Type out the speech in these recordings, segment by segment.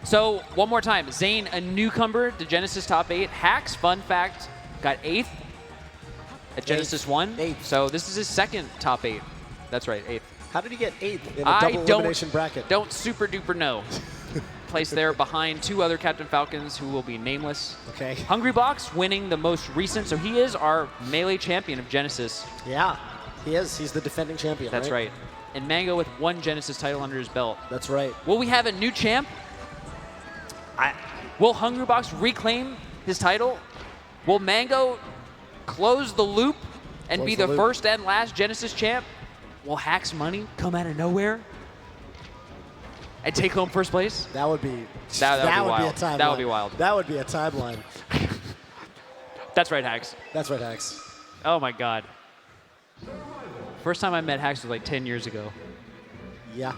So, one more time. Zane, a newcomer to Genesis top 8. Hacks, fun fact, got 8th at Genesis 1. 8th. So, this is his second top 8. That's right, 8th. How did he get 8th in a double elimination bracket? Don't super duper know. Placed there behind 2 other Captain Falcons who will be nameless. Okay. Hungrybox winning the most recent, so he is our Melee champion of Genesis. Yeah, he is. He's the defending champion. That's right. And Mango with 1 Genesis title under his belt. That's right. Will we have a new champ? Will Hungrybox reclaim his title? Will Mango close the loop and be the first and last Genesis champ? Will Hack's money come out of nowhere and take home first place? That would be that would be a wild. timeline. That would be wild. That would be a timeline. That's right, Hacks. That's right, Hacks. Oh my God. First time I met Hacks was like 10 years ago. Yeah.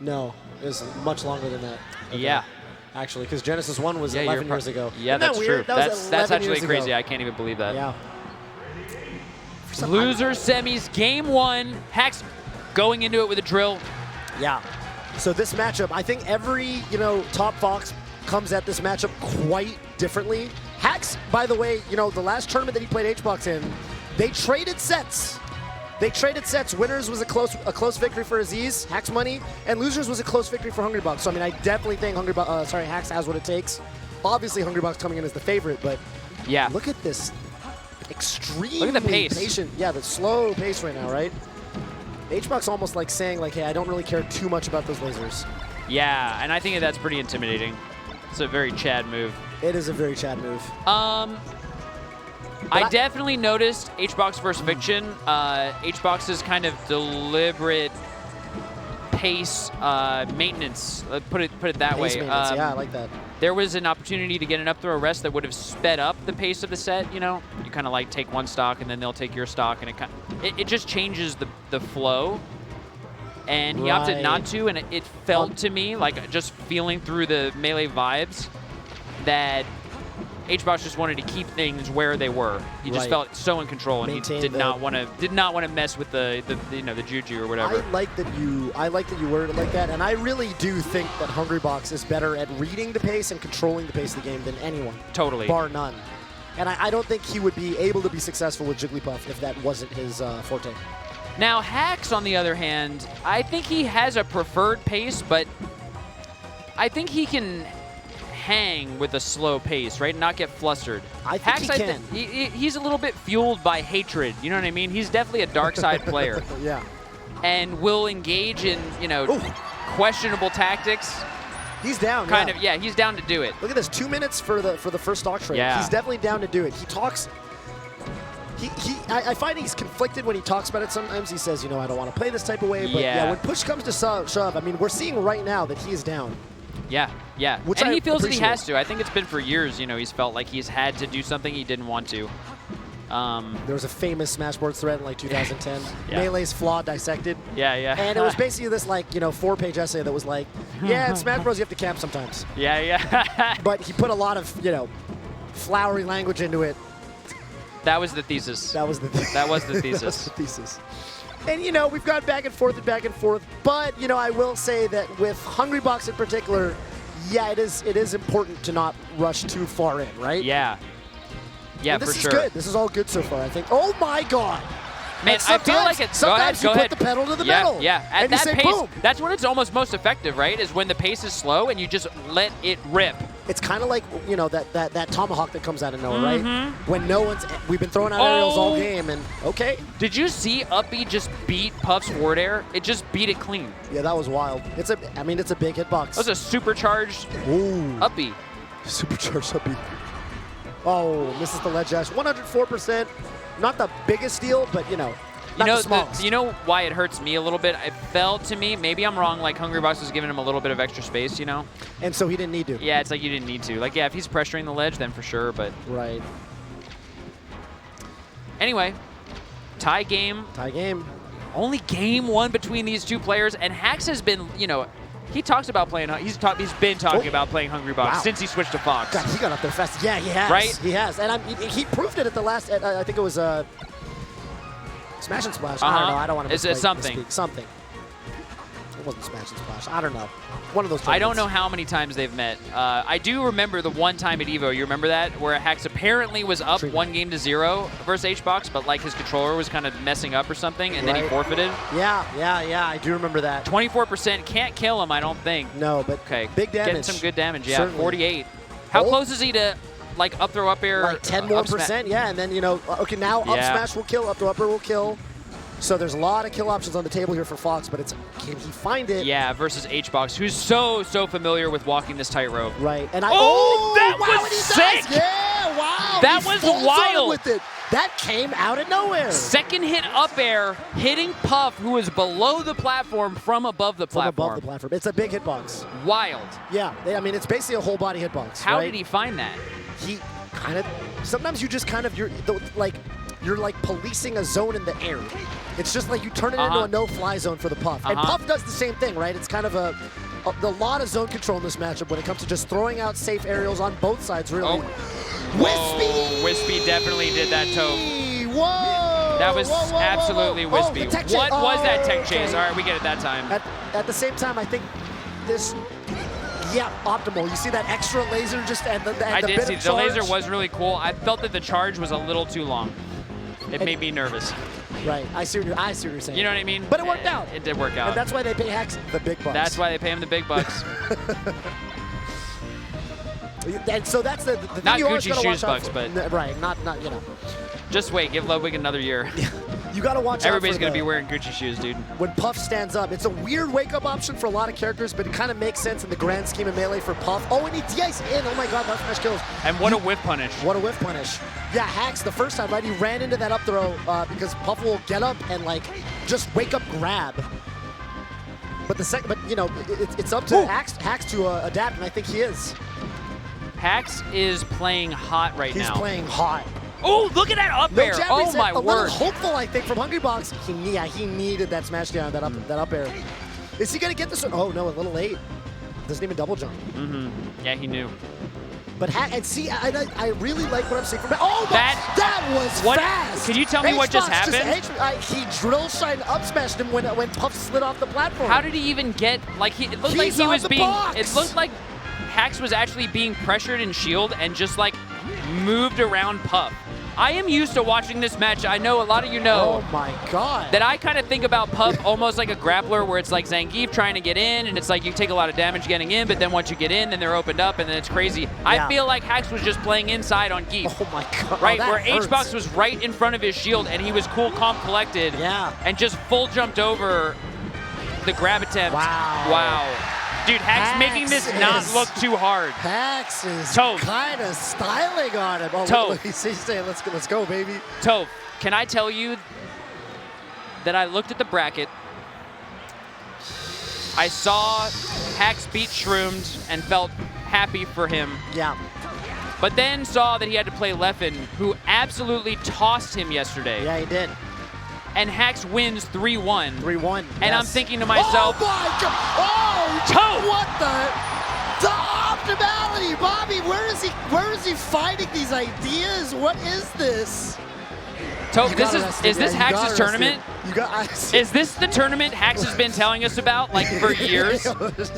No, it was much longer than that. Okay. Yeah. Actually, because Genesis 1 was 11 years ago. Yeah, Isn't that's that true. weird? That was That's 11 actually years crazy. ago. I can't even believe that. Yeah. Loser semis, game 1. Hacks going into it with a drill. Yeah. So this matchup, I think every, top Fox comes at this matchup quite differently. Hacks, by the way, the last tournament that he played Hbox in, they traded sets. Winners was a close victory for Aziz, Hacks money, and losers was a close victory for Hungrybox. So I mean, I definitely think Hacks has what it takes. Obviously, Hungrybox coming in as the favorite, but yeah, look at this extremely look at the pace. Patient. Yeah, the slow pace right now, right? Hbox almost like saying like, hey, I don't really care too much about those lasers. Yeah, and I think that's pretty intimidating. It's a very Chad move. It is a very Chad move. I definitely noticed Hbox versus Fiction. Hbox's kind of deliberate pace maintenance. Put it that way. Yeah, I like that. There was an opportunity to get an up throw rest that would have sped up the pace of the set. You kind of like take one stock and then they'll take your stock, and it just changes the flow. And he opted not to, and it felt to me like, just feeling through the Melee vibes, that Hbox just wanted to keep things where they were. He just felt so in control, and he did not want to mess with the juju or whatever. I like that you worded it like that, and I really do think that Hungrybox is better at reading the pace and controlling the pace of the game than anyone. Totally. Bar none. And I don't think he would be able to be successful with Jigglypuff if that wasn't his forte. Now, Hacks, on the other hand, I think he has a preferred pace, but I think he can hang with a slow pace, right? Not get flustered. I think Hacks, he can. He's a little bit fueled by hatred. You know what I mean? He's definitely a dark side player. Yeah. And will engage in, questionable tactics. He's down. Yeah, he's down to do it. Look at this, 2 minutes for the first stock trade. Yeah. He's definitely down to do it. He talks. I find he's conflicted when he talks about it. Sometimes he says, I don't want to play this type of way. But yeah, when push comes to shove, I mean, we're seeing right now that he is down. Yeah. And he feels that he has to. I think it's been for years, he's felt like he's had to do something he didn't want to. There was a famous Smashboard thread in like 2010. Yeah. Melee's flaw dissected. Yeah. And it was basically this 4-page essay that was like, yeah, in Smash Bros you have to camp sometimes. Yeah. But he put a lot of, flowery language into it. That was the thesis. That was the thesis. That was the thesis. That was the thesis. And, we've gone back and forth. But, I will say that with Hungrybox in particular, yeah, it is important to not rush too far in, right? Yeah. Yeah, for sure. This is good. This is all good so far, I think. Oh, my God. Man, I feel like it's... Sometimes go ahead. put the pedal to the metal. Yeah. At and that you say, pace, boom. That's when it's almost most effective, right? Is when the pace is slow and you just let it rip. It's kind of like, that tomahawk that comes out of nowhere, right? When we've been throwing out aerials all game, and okay. Did you see Uppy just beat Puff's forward air? It just beat it clean. Yeah, that was wild. It's a big hitbox. That was a supercharged Uppy. Supercharged Uppy. Oh, misses the ledge dash. 104%. Not the biggest deal, but, not the smallest. You know why it hurts me a little bit? It felt to me, maybe I'm wrong, like Hungrybox was giving him a little bit of extra space, And so he didn't need to. Yeah, it's like you didn't need to. Like, yeah, if he's pressuring the ledge, then for sure, but... Right. Anyway, tie game. Tie game. Only game 1 between these two players, and Hacks has been, he talks about playing. He's been talking about playing Hungrybox since he switched to Fox. God, he got up there fast. Yeah, he has. Right? He has, and he proved it at the last. I think it was Smash and Splash. I don't know. I don't want to Is it something? Something. It wasn't Smash and Splash. I don't know. One of those I don't tournaments. know how many times they've met. I do remember the one time at EVO. You remember that? Where Hax apparently was up 1-0 versus Hbox, but like his controller was kind of messing up or something, and then he forfeited. Yeah. I do remember that. 24%. Can't kill him, I don't think. No, but Okay. big damage. Getting some good damage, yeah. Certainly. 48. How close is he to, like, up throw, up air? Like 10 more percent, yeah. And then, you know, okay, now up smash will kill, up throw, upper will kill. So there's a lot of kill options on the table here for Fox, but it's can he find it? Yeah, versus Hbox, who's so familiar with walking this tightrope. Right. And that wow, was sick! Yeah, wow. That he was folds wild. on with it. That came out of nowhere. Second hit up air, hitting Puff, who is below the platform from above the platform. From above the platform. It's a big hitbox. Wild. Yeah, I mean, it's basically a whole body hitbox. How right? did he find that? He kind of, sometimes you just kind of, you're like policing a zone in the air. It's just like you turn it into a no-fly zone for the Puff. And Puff does the same thing, right? It's kind of a lot of zone control in this matchup when it comes to just throwing out safe aerials on both sides, really. Wispy! Wispy definitely did that, Toph. Whoa! That was absolutely Wispy. The tech chase. What was that tech Okay. chase? All right, we get it that time. At the same time, I think this, yeah, optimal. You see that extra laser just and the I did bit see of the laser charge? was really cool. I felt that the charge was a little too long. It made me nervous. Right, I see what you're saying. You know what I mean? But it worked out. It did work out. And that's why they pay Hax the big bucks. That's why they pay him the big bucks. And so that's the thing Not you always Gucci gotta shoes watch out bucks, for. but Right, not you know. just wait, give Ludwig another year. You gotta watch out. Everybody's for gonna the- be wearing Gucci shoes, dude. When Puff stands up, it's a weird wake-up option for a lot of characters, but it kind of makes sense in the grand scheme of Melee for Puff. Oh, and he de-ice in. Oh my God, that smash kills. And what a whiff punish. What a whiff punish. Yeah, Hax the first time, right? He ran into that up throw because Puff will get up and like just wake up grab. But the second, but you know, it's up to Hax to adapt, and I think he is. Hax is playing hot right now. He's playing hot. Oh, look at that up air. jab Oh reset, my a word. little hopeful, I think, from Hungrybox. He needed that smash down, that up air. Is he gonna get this one? Oh no, a little late. Doesn't even double jump. Yeah, he knew. But and see, I really like what I'm seeing from that. Oh, that was fast. Can you tell me what just happened? He drill shine up smashed him when Puff slid off the platform. How did he even get, like, it looked like he was being, it looked like Hax was actually being pressured in shield and just like moved around Puff. I am used to watching this match. I know a lot of you know. Oh my God. That I kind of think about Puff almost like a grappler where it's like Zangief trying to get in and it's like you take a lot of damage getting in, but then once you get in, then they're opened up and then it's crazy. Yeah. I feel like Hax was just playing inside on Geef. Oh my God. Right, where Hbox was right in front of his shield and he was cool, calm, collected. Yeah. And just full jumped over the grab attempt. Wow. Wow. Dude, Hax making this not look too hard. Hax is Toph. kind of styling on him. Oh, Toph. look, he's saying, let's go, baby. Toph, can I tell you that I looked at the bracket, I saw Hax beat Shroomed and felt happy for him. Yeah. But then saw that he had to play Leffen, who absolutely tossed him yesterday. Yeah, he did. And Hax wins 3-1. 3-1. And I'm thinking to myself, oh my God! Oh, Toph! What the optimality, Bobby? Where is he finding these ideas? What is this? Toph, is this Hax's tournament? Is this the tournament Hax has been telling us about like for years?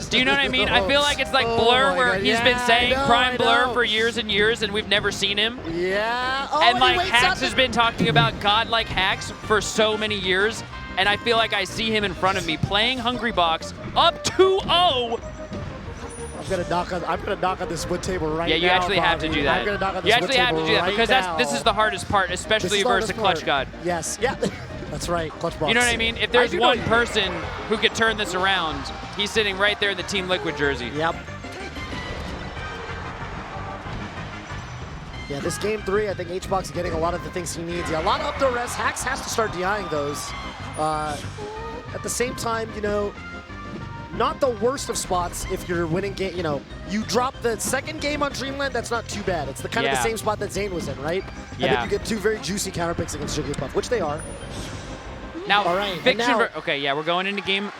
Do you know what I mean? I feel like it's like Blur where he's been saying Prime Blur for years and years and we've never seen him. Yeah. Oh, and like Hax has been talking about godlike Hax for so many years, and I feel like I see him in front of me playing Hungrybox up 2-0. I'm gonna knock on this wood table right now. Yeah, you actually have to do that. I'm gonna knock on this you actually have to do that right because now. this is the hardest part, especially versus a Clutch God. Yes, yeah, that's right, Clutch Box. You know what I mean? If there's one person who could turn this around, he's sitting right there in the Team Liquid jersey. Yep. Yeah, this game 3, I think Hbox is getting a lot of the things he needs. Yeah, a lot of up throw rests. Hax has to start DIing those. At the same time, you know, not the worst of spots if you're winning game. You know, you drop the second game on Dreamland, that's not too bad. It's the kind of the same spot that Zayn was in, right? Yeah. And then you get two very juicy counter picks against Jigglypuff, which they are. Now, all right, okay, yeah, we're going into game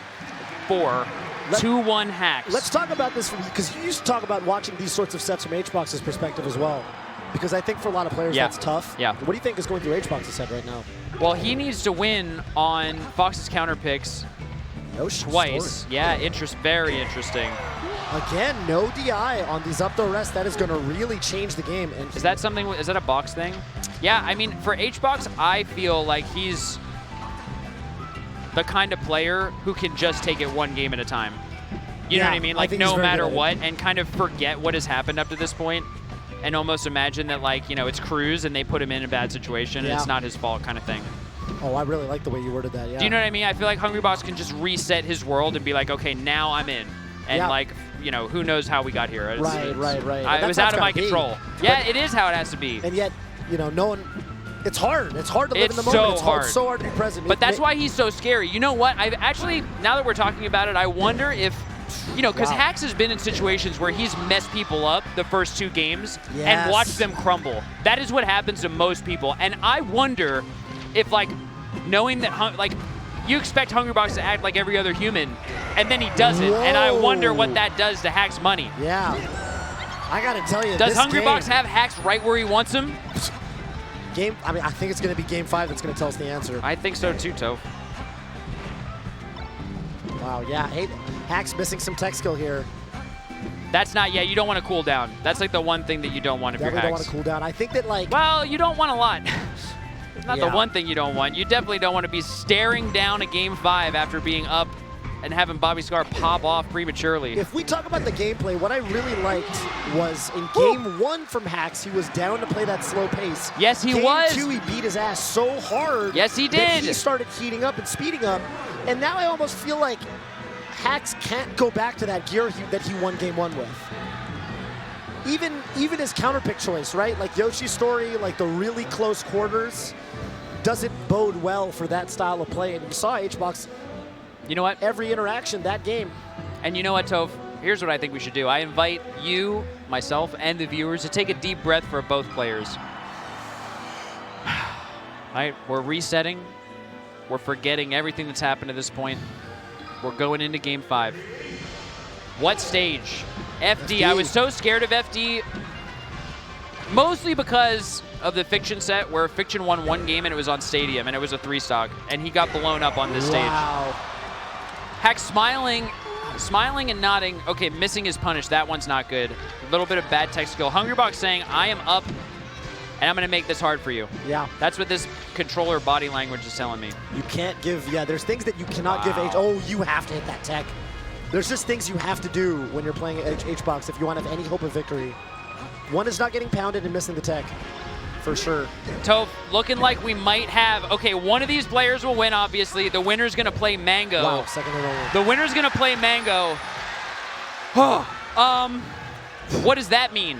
4. 2-1 Hax. Let's talk about this because you used to talk about watching these sorts of sets from Hbox's perspective as well. Because I think for a lot of players that's tough. Yeah. What do you think is going through Hbox's head right now? Well, he needs to win on Fox's counter picks twice. Yeah, very interesting. Again, no DI on these up throw rests. That is going to really change the game. And is that something? Is that a box thing? Yeah, I mean, for Hbox, I feel like he's the kind of player who can just take it one game at a time. You know what I mean? Like, no matter what, and kind of forget what has happened up to this point, and almost imagine that, like, you know, it's Cruz and they put him in a bad situation and it's not his fault kind of thing. Oh, I really like the way you worded that, yeah. Do you know what I mean? I feel like Hungrybox can just reset his world and be like, okay, now I'm in. And, like, you know, who knows how we got here. It's, right. It was out of my control. Yeah, it is how it has to be. And yet, you know, no one... It's hard. It's hard to live in the moment. It's so hard to be present. But that's why he's so scary. You know what? I've actually, now that we're talking about it, I wonder if, you know, because Hacks has been in situations where he's messed people up the first 2 games and watched them crumble. That is what happens to most people. And I wonder if, like, knowing that, like, you expect Hungrybox to act like every other human, and then he doesn't. And I wonder what that does to Hacks' money. Yeah. I got to tell you, does Hungrybox have Hacks right where he wants him? I mean, I think it's going to be game 5 that's going to tell us the answer. I think so too, Toph. Wow, yeah. Hey, Hacks missing some tech skill here. That's not, you don't want to cool down. That's like the one thing that you don't want if you're Hacks. Definitely don't want to cool down. I think that, like... Well, you don't want a lot. Not the one thing you don't want. You definitely don't want to be staring down a game 5 after being up and having Bobby Scar pop off prematurely. If we talk about the gameplay, what I really liked was in game 1 from Hacks, he was down to play that slow pace. Yes, he was. Game 2, he beat his ass so hard. Yes, he did. That he started heating up and speeding up. And now I almost feel like Hacks can't go back to that gear that he won game 1 with. Even his counterpick choice, right? Like Yoshi's story, like the really close quarters, doesn't bode well for that style of play. And you saw Hbox. You know what? Every interaction that game. And you know what, Toph? Here's what I think we should do. I invite you, myself, and the viewers to take a deep breath for both players. All right, we're resetting. We're forgetting everything that's happened to this point. We're going into game 5. What stage? FD. I was so scared of FD, mostly because of the Fiction set, where Fiction won 1 game and it was on Stadium, and it was a 3-stock, and he got blown up on this stage. Hacks smiling and nodding. Okay, missing his punish. That one's not good. A little bit of bad tech skill. Hungrybox saying, I am up, and I'm going to make this hard for you. Yeah. That's what this controller body language is telling me. You can't give, there's things that you cannot give H. Oh, you have to hit that tech. There's just things you have to do when you're playing Hbox if you want to have any hope of victory. One is not getting pounded and missing the tech. For sure. Toph, looking like we might have, okay, one of these players will win, obviously. The winner's going to play Mango. Wow, second in a row. The winner's going to play Mango. What does that mean?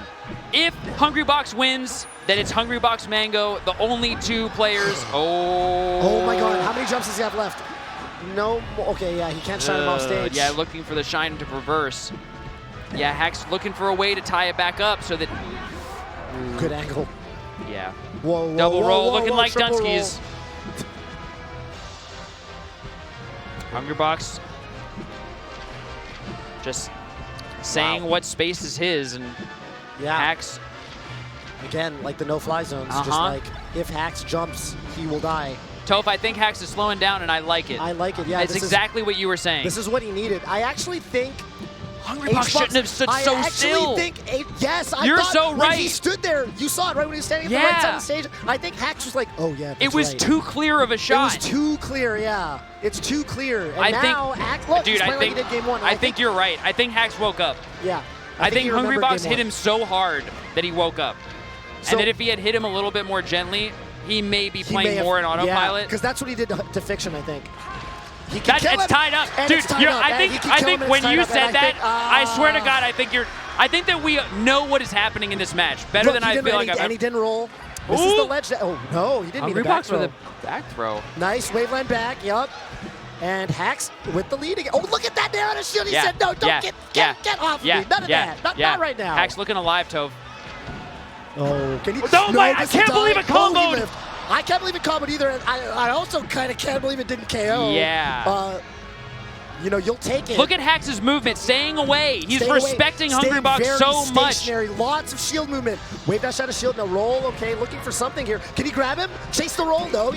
If Hungrybox wins, then it's Hungrybox Mango, the only 2 players. Oh my God, how many jumps does he have left? No, okay, yeah, he can't shine him off stage. Yeah, looking for the shine to reverse. Yeah, Hacks looking for a way to tie it back up so that... Good angle. Yeah. Whoa, double roll, looking like triple Dunsky's. Hungrybox just saying what space is his, and Hacks. Again, like the no-fly zones, just like if Hacks jumps, he will die. Toph, I think Hacks is slowing down, and I like it. I like it, yeah. It's exactly what you were saying. This is what he needed. I actually think Hungrybox shouldn't have stood so still. I actually think, You're so right. When he stood there, you saw it right when he was standing at the right side of the stage. I think Hacks was like, oh yeah, that's It was too clear of a shot. It was too clear, yeah. It's too clear. And now, look, he's playing like he did game 1. I think you're right. I think Hacks woke up. Yeah. I think Hungrybox hit him so hard that he woke up. And that if he had hit him a little bit more gently, he may be playing more in autopilot. Because that's what he did to Fiction, I think. It's tied up, dude. I think when you said that, I swear to God, I think that we know what is happening in this match better than I feel like I've ever. And he didn't roll. This is the ledge. Oh no, he didn't mean a back throw. With a back throw. Nice waveland back. Yup. And Hacks with the lead again. Oh, look at that down shield. He said, no, don't get off me. None of that. Not right now. Hacks looking alive, Toph. Oh, can he? I can't believe it comboed. I can't believe it comboed either. And I also kind of can't believe it didn't KO. Yeah. You know, you'll take it. Look at Hacks' movement, staying away. He's respecting Hungrybox so much. Lots of shield movement. Wave dash out of shield, now roll, okay, looking for something here. Can he grab him? Chase the roll, no.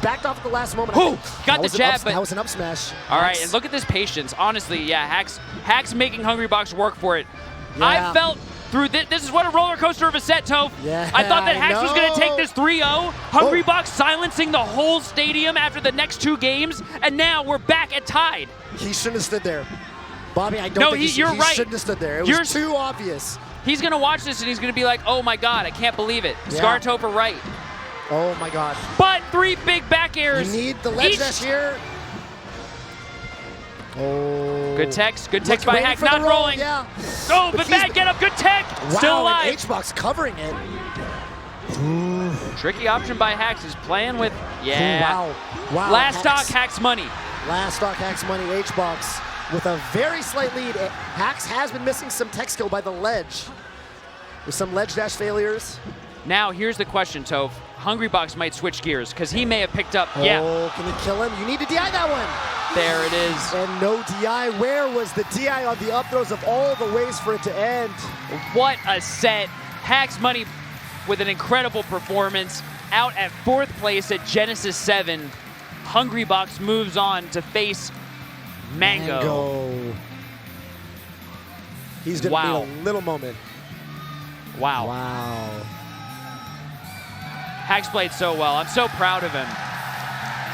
backed off at the last moment. Ooh, got the jab, but that was an up smash. all right, and look at this patience. Honestly, yeah, Hacks making Hungrybox work for it. Yeah. I felt through this is what a roller coaster of a set, Toph. Yeah, I thought that I Hacks was going to take know. this 3-0. Hungrybox silencing the whole stadium after the next 2 games, and now we're back at tied. He shouldn't have stood there. Bobby, I don't think you're he right. shouldn't have stood there. It was too obvious. He's going to watch this, and he's going to be like, oh, my God, I can't believe it. Yeah. Scar Topher right. Oh, my God. But 3 big back airs. You need the ledge dash here. Oh. Good text by Hack, not roll, rolling. Yeah. Oh, but bad get up, good tech. Wow, Still alive. and Hbox covering it. Tricky option by Hacks is playing with, Wow. Wow. Last stock, Hacks money. Last stock, Hacks money, Hbox with a very slight lead. Hacks has been missing some tech skill by the ledge. With some ledge dash failures. Now, here's the question, Toph. Hungrybox might switch gears, because he may have picked up, Oh, can he kill him? You need to DI that one. There it is. And no DI. Where was the DI on the up throws of all the ways for it to end? What a set. Hacks money with an incredible performance. Out at 4th place at Genesis 7. Hungrybox moves on to face Mango. He's going to need a little moment. Wow. Wow. Hacks played so well. I'm so proud of him.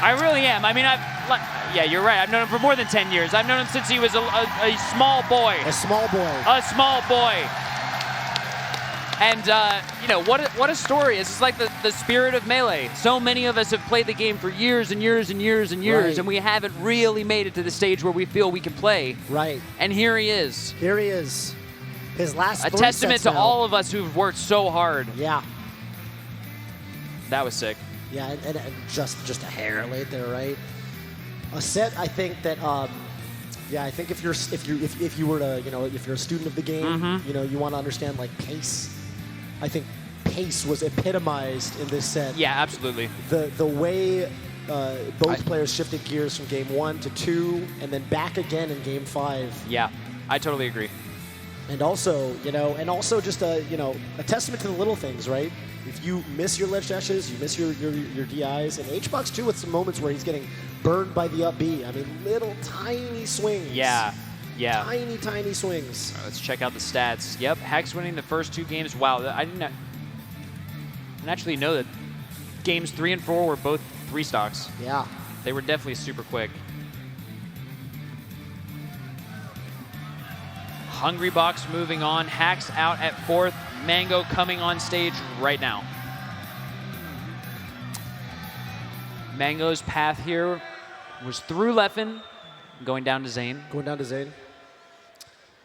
I really am. I mean, yeah, you're right. I've known him for more than 10 years. I've known him since he was a small boy. A small boy. A small boy. And, you know, what a story. It's just like the spirit of Melee. So many of us have played the game for years and years and years and years, Right. and we haven't really made it to the stage where we feel we can play. Right. And here he is. Here he is. His last A 3 testament sets to now. all of us who've worked so hard. Yeah. That was sick. Yeah, and just a hair late there, right? A set, I think that, yeah, I think if you were to, you know, if you're a student of the game, you know, you want to understand like pace. I think pace was epitomized in this set. Yeah, absolutely. The way both players shifted gears from game 1 to 2, and then back again in game 5. Yeah, I totally agree. And also, you know, just a testament to the little things, right? If you miss your ledge dashes, you miss your DIs, and Hbox too with some moments where he's getting burned by the up B. I mean, little tiny swings. Yeah. Tiny swings. All right, let's check out the stats. Yep, Hex winning the first 2 games. Wow, I didn't actually know that games 3 and 4 were both 3 stocks. Yeah. They were definitely super quick. Hungrybox moving on. Hacks out at 4th. Mango coming on stage right now. Mango's path here was through Leffen, going down to Zane. Going down to Zane.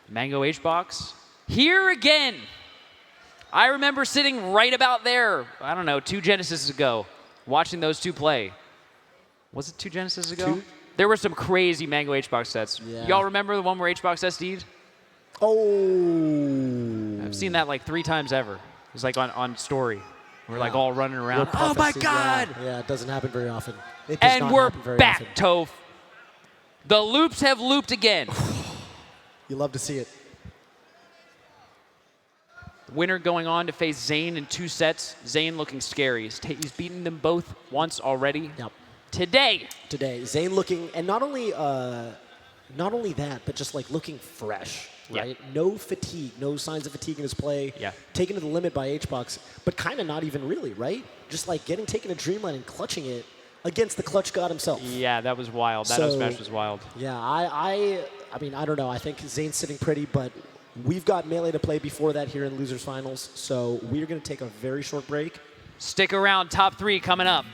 Mango Hbox. Here again. I remember sitting right about there, I don't know, 2 Genesises ago, watching those 2 play. Was it 2 Genesises ago? 2? There were some crazy Mango Hbox sets. Yeah. Y'all remember the one where Hbox SD'd? Oh. I've seen that like 3 times ever. It was like on story. We're like all running around. Your Oh my prophecy, God! Yeah, it doesn't happen very often. It does And not we're happen very back, often. Toph. The loops have looped again. You love to see it. Winner going on to face Zane in 2 sets. Zane looking scary. He's beaten them both once already. Yep. Today. Zane looking, and not only that, but just like looking fresh, right? Yeah. No fatigue, no signs of fatigue in his play. Yeah. Taken to the limit by Hbox, but kind of not even really, right? Just like getting taken to Dreamland and clutching it against the clutch god himself. Yeah, that was wild. That up smash was wild. Yeah, I mean, I don't know. I think Zane's sitting pretty, but we've got Melee to play before that here in Losers Finals, so we're going to take a very short break. Stick around. Top 3 coming up.